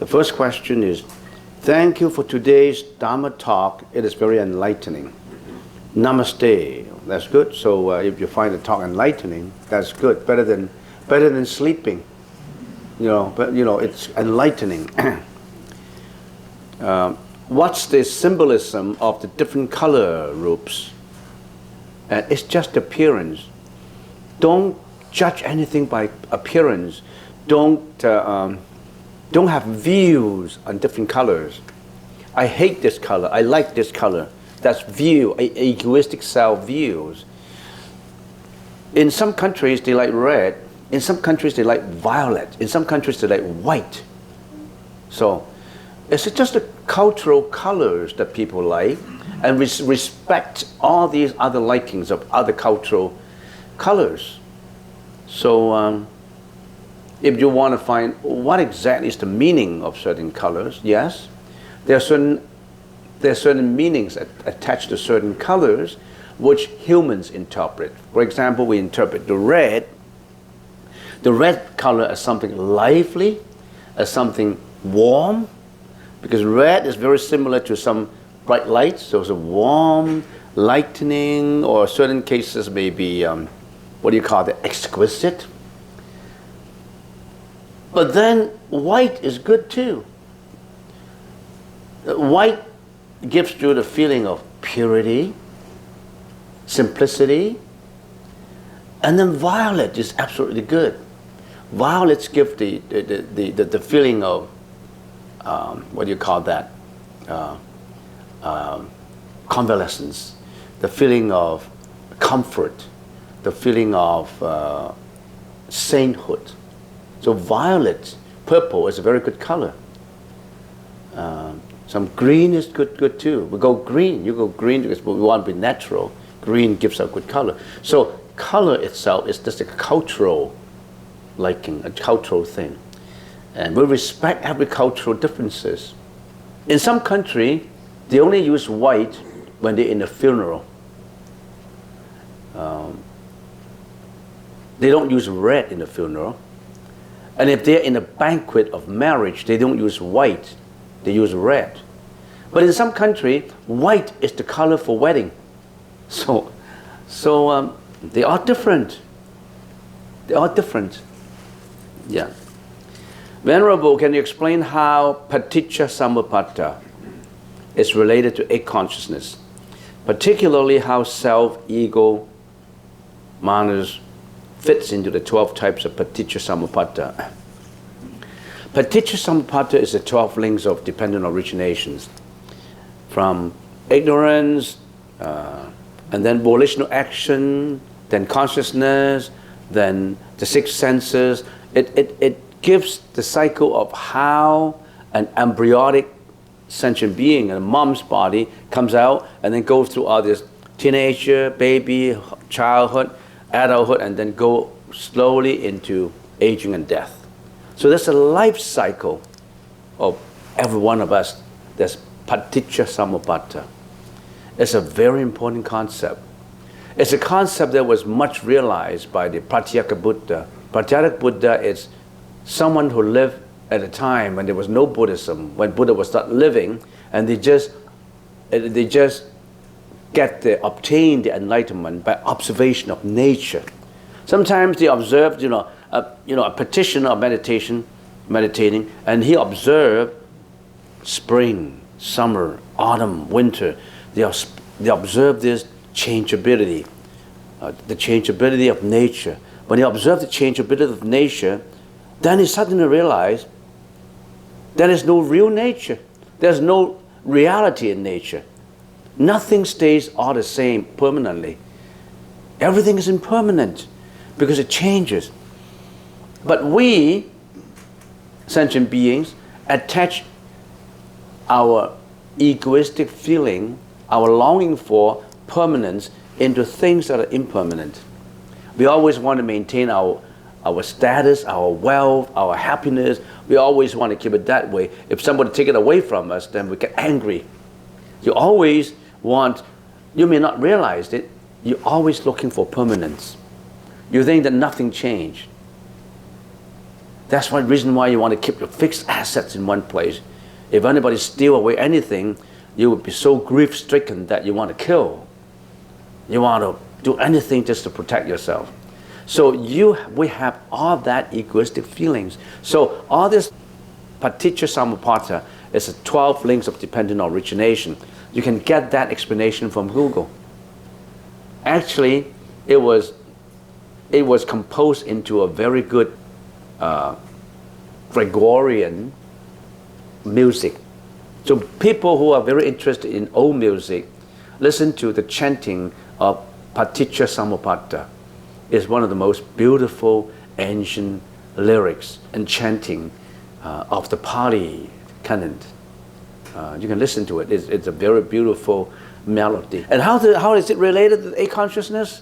first question is, thank you for today's Dharma talk. It is very enlightening. Namaste. That's good. So if you find the talk enlightening, that's good. Better than sleeping. But it's enlightening. What's the symbolism of the different color groups? It's just appearance. Don't judge anything by appearance. Don't have views on different colors. I hate this color. I like this color. That's view, egoistic self views. In some countries they like red. In some countries they like violet. In some countries they like white. So it's just the cultural colors that people like, and respect all these other likings of other cultural colors. So if you want to find what exactly is the meaning of certain colors, yes, there are certain meanings attached to certain colors which humans interpret. For example, we interpret the red color as something lively, as something warm, because red is very similar to some bright lights, so it's a warm, lightening, or certain cases maybe, exquisite. But then white is good too. White gives you the feeling of purity, simplicity, and then violet is absolutely good. Violets give the feeling of convalescence, the feeling of comfort, the feeling of sainthood. So violet, purple is a very good color. Some green is good too. We go green. You go green because we want to be natural. Green gives a good color. So color itself is just a cultural liking, a cultural thing. And we respect every cultural differences. In some country, they only use white when they're in a funeral. They don't use red in a funeral. And if they're in a banquet of marriage, they don't use white, they use red. But in some country, white is the color for wedding. So they are different. They are different. Yeah. Venerable, can you explain how Petechia Sama Pata is related to eight consciousness, particularly how self, ego, manas fits into the 12 types of Petechia Sama Pata? Petechia Sama Pata is the 12 links of dependent originations, from ignorance, and then volitional action, then consciousness, then the six senses. It gives the cycle of how an embryonic sentient being in a mom's body comes out and then goes through all this teenager, baby, childhood, adulthood, and then go slowly into aging and death. So there's a life cycle of every one of us. There's Petechia Sama Pata. It's a very important concept. It's a concept that was much realized by the Pratītyasamutpāda Buddha. Pratītyasamutpāda Buddha is someone who lived at a time when there was no Buddhism, when Buddha was not living, and they just obtain the enlightenment by observation of nature. Sometimes they observed, a practitioner of meditating, and he observed spring, summer, autumn, winter. They observe this changeability, the changeability of nature. When he observed the changeability of nature, then he suddenly realized there is no real nature. There's no reality in nature. Nothing stays all the same permanently. Everything is impermanent because it changes. But we, sentient beings, attach our egoistic feeling, our longing for permanence, into things that are impermanent. We always want to maintain our status, our wealth, our happiness. We always want to keep it that way. If somebody take it away from us, then we get angry. You always want, you may not realize it, you're always looking for permanence. You think that nothing changed. That's one reason why you want to keep your fixed assets in one place. If anybody steal away anything, you would be so grief-stricken that you want to kill. You want to do anything just to protect yourself. So we have all that egoistic feelings. So all this Petechia Sama Pata is 12 links of dependent origination. You can get that explanation from Google. Actually, it was composed into a very good Gregorian music. So people who are very interested in old music, listen to the chanting of Petechia Sama Pata. It's one of the most beautiful ancient lyrics and chanting of the Pali canon. You can listen to it. It's a very beautiful melody. And how is it related to eight consciousness?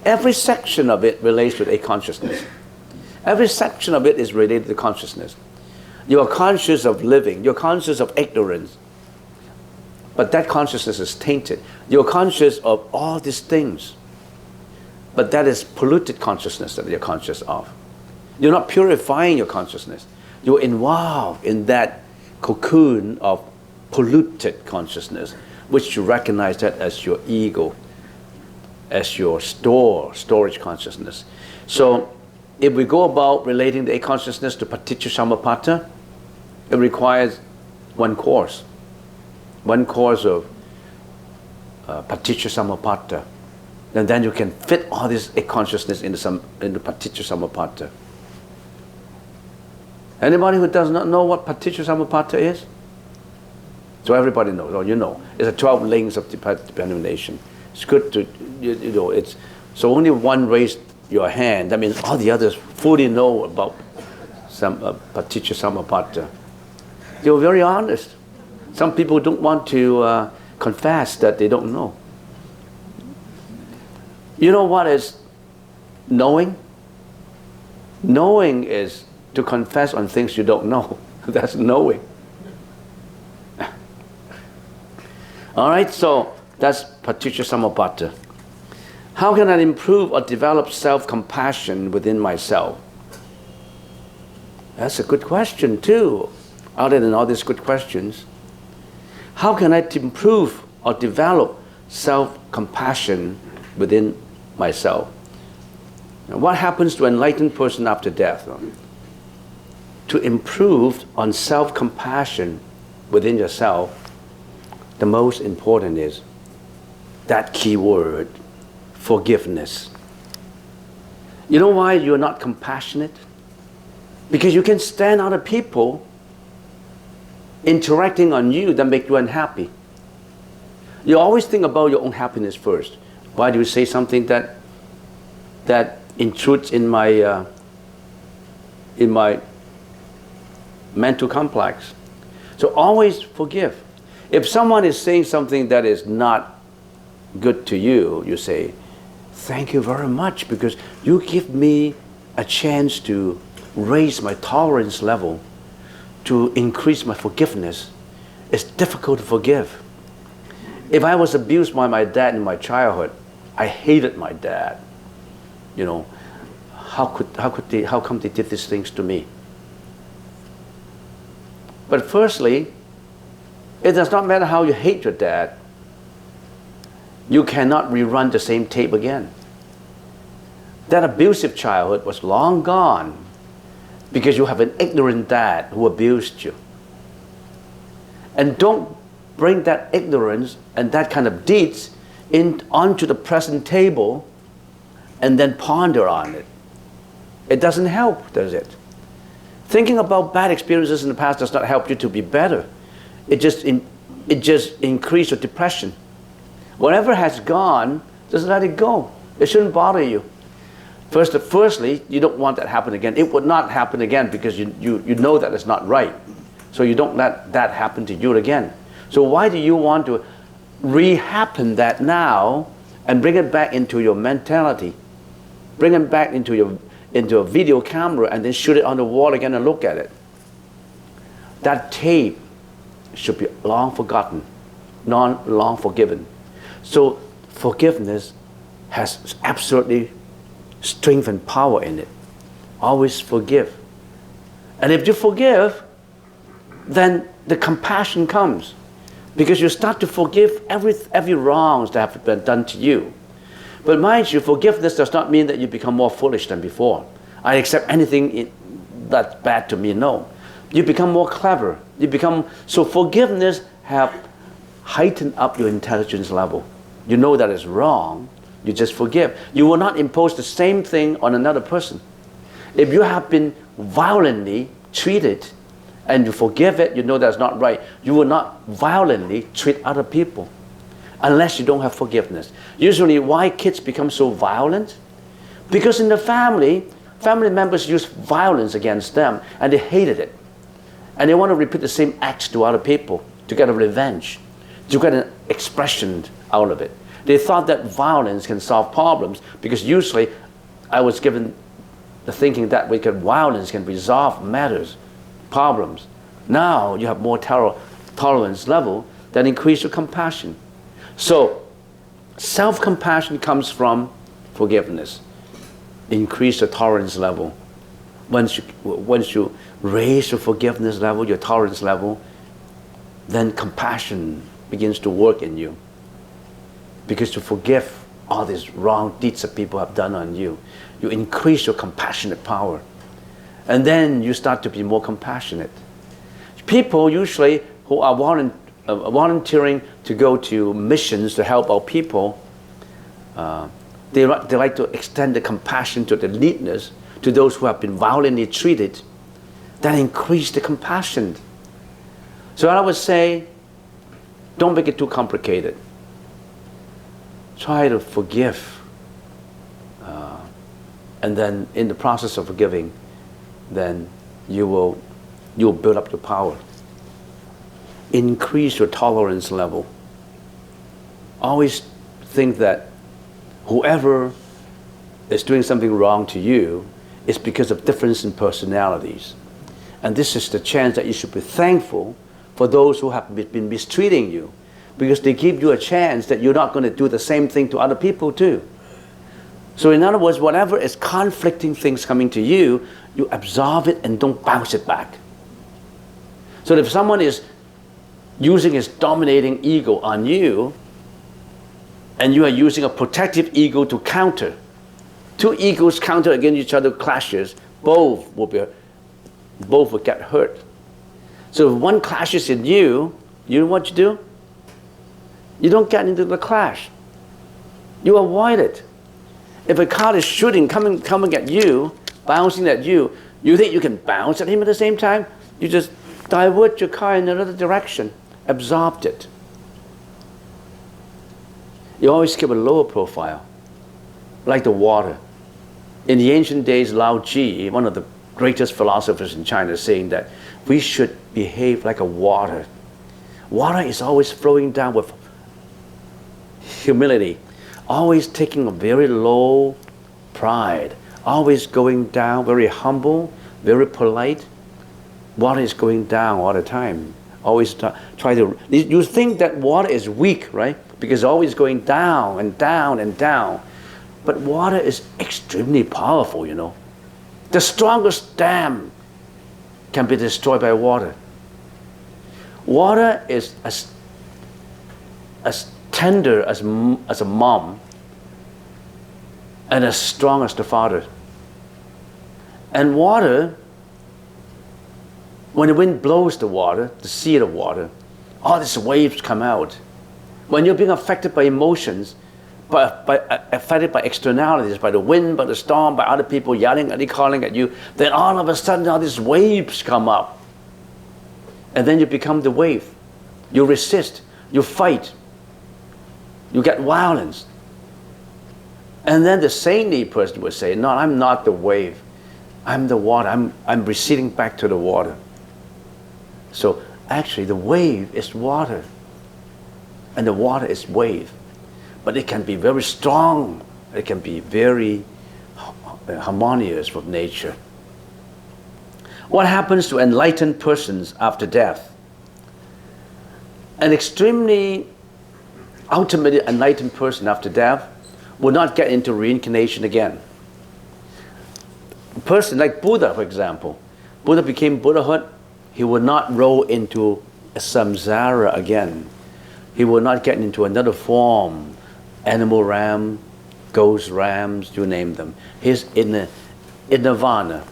Every section of it relates to eight consciousness. Every section of it is related to consciousness. You are conscious of living. You're conscious of ignorance. But that consciousness is tainted. You're conscious of all these things. But that is polluted consciousness that you're conscious of. You're not purifying your consciousness. You're involved in that cocoon of polluted consciousness, which you recognize that as your ego, as your storage consciousness. So if we go about relating the eight consciousness to Petechia Sama Pata, it requires one course of Petechia Sama Pata. And then you can fit all this eight consciousness into Petechia Sama Pata. Anybody who does not know what Petechia Sama Pata is? So everybody knows, or you know. It's 12 links of dependent. It's good to, you know, it's, so only one raised your hand. That means all the others fully know about some Petechia Sama Pata. They were very honest. Some people don't want to confess that they don't know. You know what is knowing? Knowing is to confess on things you don't know. That's knowing. All right, so that's Petechia Sama Pata. How can I improve or develop self-compassion within myself? That's a good question too. Other than all these good questions, how can I improve or develop self-compassion within myself? Now, what happens to an enlightened person after death? To improve on self-compassion within yourself, the most important is that key word, forgiveness. You know why you're not compassionate? Because you can stand other people interacting on you that make you unhappy. You always think about your own happiness first. Why do you say something that intrudes in my mental complex? So always forgive. If someone is saying something that is not good to you, you say, thank you very much because you give me a chance to raise my tolerance level, to increase my forgiveness. It's difficult to forgive. If I was abused by my dad in my childhood, I hated my dad. You know, how come they did these things to me? But firstly, it does not matter how you hate your dad. You cannot rerun the same tape again. That abusive childhood was long gone because you have an ignorant dad who abused you. And don't bring that ignorance and that kind of deeds onto the present table and then ponder on it. It doesn't help, does it? Thinking about bad experiences in the past does not help you to be better. It just increases your depression. Whatever has gone, just let it go. It shouldn't bother you. Firstly, you don't want that to happen again. It would not happen again because you know that it's not right. So you don't let that happen to you again. So why do you want to re-happen that now and bring it back into your mentality? Bring it back into a video camera and then shoot it on the wall again and look at it. That tape should be long forgotten, long forgiven. So forgiveness has absolutely strength and power in it. Always forgive. And if you forgive, then the compassion comes. Because you start to forgive every wrongs that have been done to you. But mind you, forgiveness does not mean that you become more foolish than before. I accept anything that's bad to me, no. You become more clever. So forgiveness have heightened up your intelligence level. You know that it's wrong, you just forgive. You will not impose the same thing on another person. If you have been violently treated and you forgive it, you know that's not right, you will not violently treat other people unless you don't have forgiveness. Usually why kids become so violent? Because in the family members use violence against them and they hated it. And they want to repeat the same acts to other people to get a revenge, to get an expression out of it. They thought that violence can solve problems because usually I was given the thinking that violence can resolve matters, problems. Now you have more tolerance level that increase your compassion. So self-compassion comes from forgiveness. Increase the tolerance level. Once you raise your forgiveness level, your tolerance level, then compassion begins to work in you. Because you forgive all these wrong deeds that people have done on you. You increase your compassionate power. And then you start to be more compassionate. People usually who are volunteering to go to missions to help our people, they like to extend the compassion to the needness, to those who have been violently treated. That increase the compassion. So I would say, don't make it too complicated. Try to forgive. And then in the process of forgiving, then you'll build up your power. Increase your tolerance level. Always think that whoever is doing something wrong to you is because of difference in personalities. And this is the chance that you should be thankful for those who have been mistreating you, because they give you a chance that you're not going to do the same thing to other people too. So in other words, whatever is conflicting things coming to you, you absorb it and don't bounce it back. So if someone is using his dominating ego on you, and you are using a protective ego to counter, two egos counter against each other, clashes, both will get hurt. So if one clashes in you, you know what you do? You don't get into the clash. You avoid it. If a car is shooting, coming at you, bouncing at you, you think you can bounce at him at the same time? You just divert your car in another direction, absorbed it. You always keep a lower profile, like the water. In the ancient days, Lao Tzu, one of the greatest philosophers in China, is saying that we should behave like a water. Water is always flowing down with humility, always taking a very low pride, always going down, very humble, very polite. Water is going down all the time. Always try to, you think that water is weak, right? Because it's always going down and down and down. But water is extremely powerful, you know. The strongest dam can be destroyed by water. Water is as tender as a mom and as strong as the father. And water, when the wind blows the water, the sea of water, all these waves come out. When you're being affected by emotions, affected by externalities, by the wind, by the storm, by other people yelling at you, calling at you, then all of a sudden all these waves come up. And then you become the wave. You resist, you fight, you get violence. And then the saintly person would say, no, I'm not the wave. I'm the water. I'm receding back to the water. So actually the wave is water. And the water is wave. But it can be very strong. It can be very harmonious with nature. What happens to enlightened persons after death? An extremely ultimately enlightened person after death will not get into reincarnation again. A person like Buddha, for example. Buddha became Buddhahood. He would not roll into a samsara again. He will not get into another form, animal ram, ghost rams, you name them. He's in nirvana,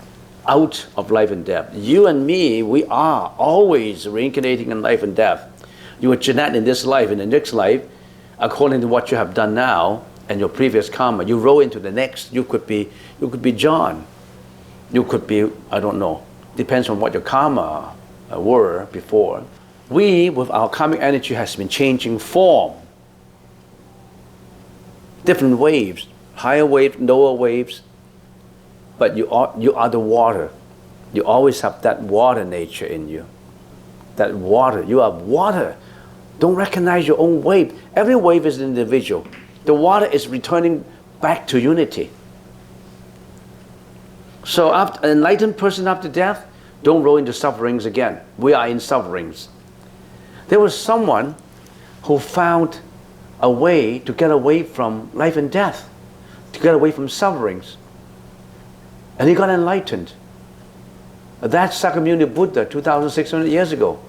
out of life and death. You and me, we are always reincarnating in life and death. You are Jeanette in this life, in the next life, according to what you have done now and your previous karma. You roll into the next. You could be John. You could be, I don't know. Depends on what your karma were before. We, with our karmic energy, has been changing form. Different waves, higher waves, lower waves. But you are the water. You always have that water nature in you. That water, you are water. Don't recognize your own wave. Every wave is an individual. The water is returning back to unity. So after an enlightened person after death, don't roll into sufferings again. We are in sufferings. There was someone who found a way to get away from life and death, to get away from sufferings. And he got enlightened. That's Sakyamuni Buddha 2,600 years ago.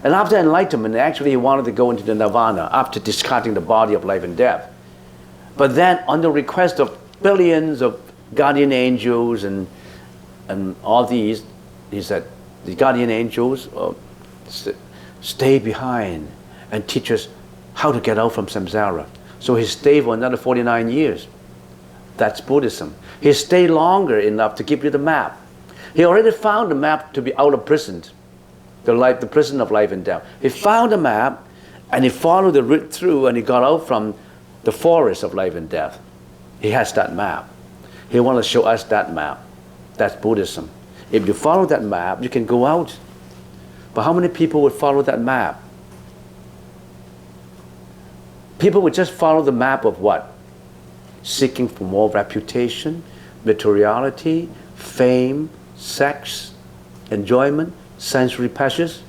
And after enlightenment, actually he wanted to go into the nirvana after discarding the body of life and death. But then on the request of billions of guardian angels and all these, he said, the guardian angels stay behind and teach us how to get out from samsara. So he stayed for another 49 years. That's Buddhism. He stayed longer enough to give you the map. He already found the map to be out of prison, the prison of life and death. He found the map and he followed the route through and he got out from the forest of life and death. He has that map. He wants to show us that map. That's Buddhism. If you follow that map, you can go out. But how many people would follow that map? People would just follow the map of what? Seeking for more reputation, materiality, fame, sex, enjoyment, sensory pleasures.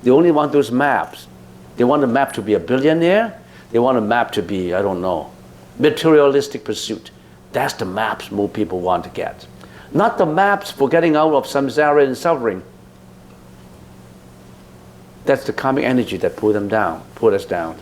They only want those maps. They want a map to be a billionaire. They want a map to be, I don't know, materialistic pursuit. That's the maps most people want to get. Not the maps for getting out of samsara and suffering. That's the karmic energy that pulled us down.